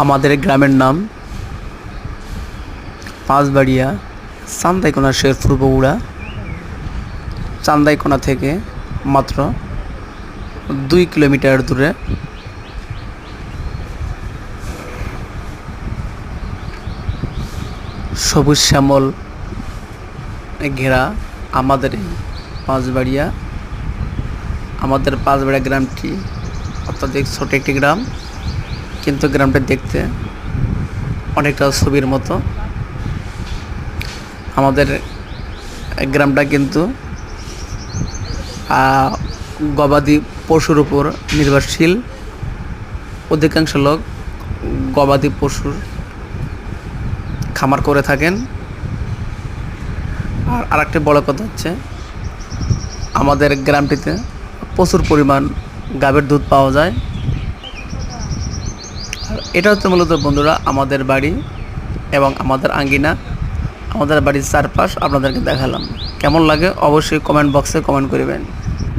আমাদের গ্রামের নাম পাঁচবাড়িয়া, চান্দাইকোনা, শেরপুর, বগুড়া। চান্দাইকোনা থেকে মাত্র 2 কিলোমিটার দূরে। সবুজ শ্যামল ঘেরা আমাদের এই পাঁচবাড়িয়া। আমাদের পাঁচবাড়িয়া গ্রামটি অত্যাধিক ছোট একটি গ্রাম, কিন্তু গ্রামটা দেখতে অনেকটা ছবির মতো। আমাদের গ্রামটা কিন্তু গবাদি পশুর উপর নির্ভরশীল। অধিকাংশ লোক গবাদি পশুর খামার করে থাকেন। আর আরেকটি বড় কথা হচ্ছে, আমাদের গ্রামটিতে প্রচুর পরিমাণ গাভীর দুধ পাওয়া যায়। আর এটা হচ্ছে মূলত বন্ধুরা আমাদের বাড়ি এবং আমাদের আঙ্গিনা, আমাদের বাড়ির চারপাশ আপনাদেরকে দেখালাম। কেমন লাগে অবশ্যই কমেন্ট বক্সে কমেন্ট করবেন।